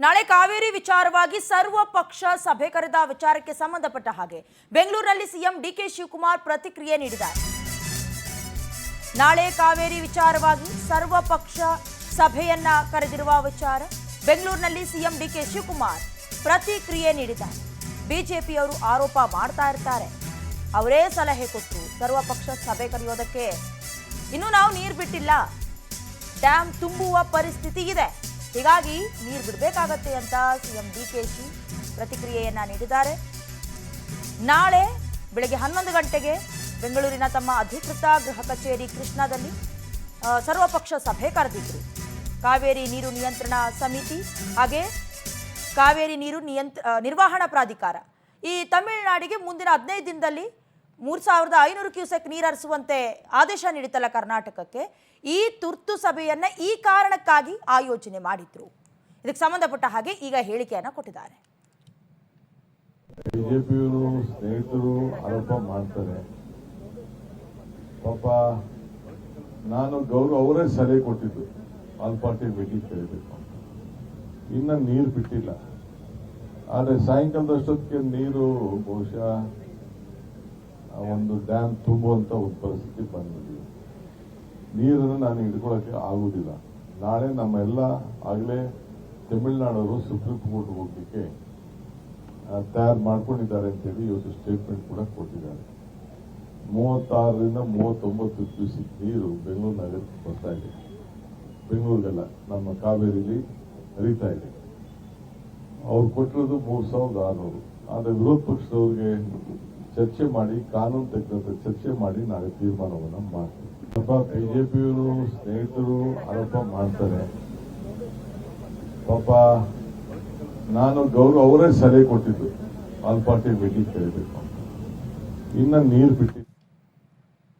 ನಾಳೆ ಕಾವೇರಿ ವಿಚಾರವಾಗಿ ಸರ್ವ ಪಕ್ಷ ಸಭೆ ಕರೆದ ವಿಚಾರಕ್ಕೆ ಸಂಬಂಧಪಟ್ಟ ಹಾಗೆ ಬೆಂಗಳೂರಿನಲ್ಲಿ ಸಿಎಂ ಡಿಕೆ ಶಿವಕುಮಾರ್ ಪ್ರತಿಕ್ರಿಯೆ ನೀಡಿದ್ದಾರೆ. ನಾಳೆ ಕಾವೇರಿ ವಿಚಾರವಾಗಿ ಸರ್ವ ಪಕ್ಷ ಸಭೆಯನ್ನ ಕರೆದಿರುವ ವಿಚಾರ ಬೆಂಗಳೂರಿನಲ್ಲಿ ಸಿಎಂ ಡಿಕೆ ಶಿವಕುಮಾರ್ ಪ್ರತಿಕ್ರಿಯೆ ನೀಡಿದ್ದಾರೆ. ಬಿಜೆಪಿಯವರು ಆರೋಪ ಮಾಡ್ತಾ ಇರ್ತಾರೆ, ಅವರೇ ಸಲಹೆ ಕೊಟ್ಟರು ಸರ್ವ ಪಕ್ಷ ಸಭೆ ಕರೆಯೋದಕ್ಕೆ. ಇನ್ನು ನಾವು ನೀರು ಬಿಟ್ಟಿಲ್ಲ, ಡ್ಯಾಮ್ ತುಂಬುವ ಪರಿಸ್ಥಿತಿ ಇದೆ, ಹೀಗಾಗಿ ನೀರು ಬಿಡಬೇಕಾಗತ್ತೆ ಅಂತ ಸಿಎಂ ಡಿಕೆಶಿ ಪ್ರತಿಕ್ರಿಯೆಯನ್ನ ನೀಡಿದ್ದಾರೆ. ನಾಳೆ ಬೆಳಗ್ಗೆ 11 ಗಂಟೆಗೆ ಬೆಂಗಳೂರಿನ ತಮ್ಮ ಅಧಿಕೃತ ಗೃಹ ಕಚೇರಿ ಕೃಷ್ಣಾದಲ್ಲಿ ಸರ್ವಪಕ್ಷ ಸಭೆ ಕರೆದಿದ್ರು. ಕಾವೇರಿ ನೀರು ನಿಯಂತ್ರಣ ಸಮಿತಿ ಹಾಗೆ ಕಾವೇರಿ ನೀರು ನಿರ್ವಹಣಾ ಪ್ರಾಧಿಕಾರ ಈ ತಮಿಳುನಾಡಿಗೆ ಮುಂದಿನ 15 ದಿನದಲ್ಲಿ 3500 ಕ್ಯೂಸೆಕ್ ನೀರು ಹರಿಸುವಂತೆ ಆದೇಶ ನೀಡಿತಲ್ಲ ಕರ್ನಾಟಕಕ್ಕೆ. ಈ ತುರ್ತು ಸಭೆಯನ್ನ ಈ ಕಾರಣಕ್ಕಾಗಿ ಆಯೋಜನೆ ಮಾಡಿದ್ರು. ಇದಕ್ಕೆ ಸಂಬಂಧಪಟ್ಟ ಹಾಗೆ ಈಗ ಹೇಳಿಕೆಯನ್ನ ಕೊಟ್ಟಿದ್ದಾರೆ. ಬಿಜೆಪಿಯವರು ಸ್ನೇಹಿತರು ಆರೋಪ ಮಾಡ್ತಾರೆ. ಪಾಪ ನಾನು ಅವರೇ ಸಲಹೆ ಕೊಟ್ಟಿದ್ದು ಆಲ್ ಪಾರ್ಟಿ ಮೀಟಿಂಗ್ ಕರೀಬೇಕು ಅಂತ. ಇನ್ನ ನೀರು ಬಿಟ್ಟಿಲ್ಲ, ಆದರೆ ಸಾಯಂಕಾಲದಷ್ಟೊತ್ತಿಗೆ ನೀರು ಬಹುಶಃ ಒಂದು ಡ್ಯಾಮ್ ತುಂಬುವಂತ ಒಂದು ಪರಿಸ್ಥಿತಿ ಬಂದಿದೆ. ನೀರನ್ನು ನಾನು ಹಿಡ್ಕೊಳ್ಳೋಕೆ ಆಗುದಿಲ್ಲ. ನಾಳೆ ನಮ್ಮೆಲ್ಲ ಆಗಲೇ ತಮಿಳುನಾಡವರು ಸುಪ್ರೀಂ ಕೋರ್ಟ್ ಹೋಗ್ಲಿಕ್ಕೆ ತಯಾರು ಮಾಡ್ಕೊಂಡಿದ್ದಾರೆ ಅಂತೇಳಿ ಇವತ್ತು ಸ್ಟೇಟ್ಮೆಂಟ್ ಕೂಡ ಕೊಟ್ಟಿದ್ದಾರೆ. 36ರಿಂದ 39 ಕ್ಯೂಸೆಕ್ ನೀರು ಬೆಂಗಳೂರು ನಗರಕ್ಕೆ ಬರ್ತಾ ಇದೆ. ಬೆಂಗಳೂರಿಗೆಲ್ಲ ನಮ್ಮ ಕಾವೇರಿಲಿ ಹರಿತಾ ಇದೆ. ಅವ್ರು ಕೊಟ್ಟಿರೋದು 3600. ಆದರೆ ವಿರೋಧ ಪಕ್ಷದವ್ರಿಗೆ ಚರ್ಚೆ ಮಾಡಿ ಕಾನೂನು ತಕ್ಕಂತೆ ಚರ್ಚೆ ಮಾಡಿ ನಾಳೆ ತೀರ್ಮಾನವನ್ನು ಮಾಡ್ತೀವಿ. ಪಾಪ ಬಿಜೆಪಿಯವರು ಸ್ನೇಹಿತರು ಆರೋಪ ಮಾಡ್ತಾರೆ. ಪಾಪ ನಾನು ಅವರೇ ಸಲಹೆ ಕೊಟ್ಟಿದ್ದು ಆಲ್ ಪಾರ್ಟಿ ಮೀಟಿಂಗ್ ಕರೀಬೇಕು ಅಂತ. ಇನ್ನ ನೀರು ಬಿಟ್ಟಿದ್ದು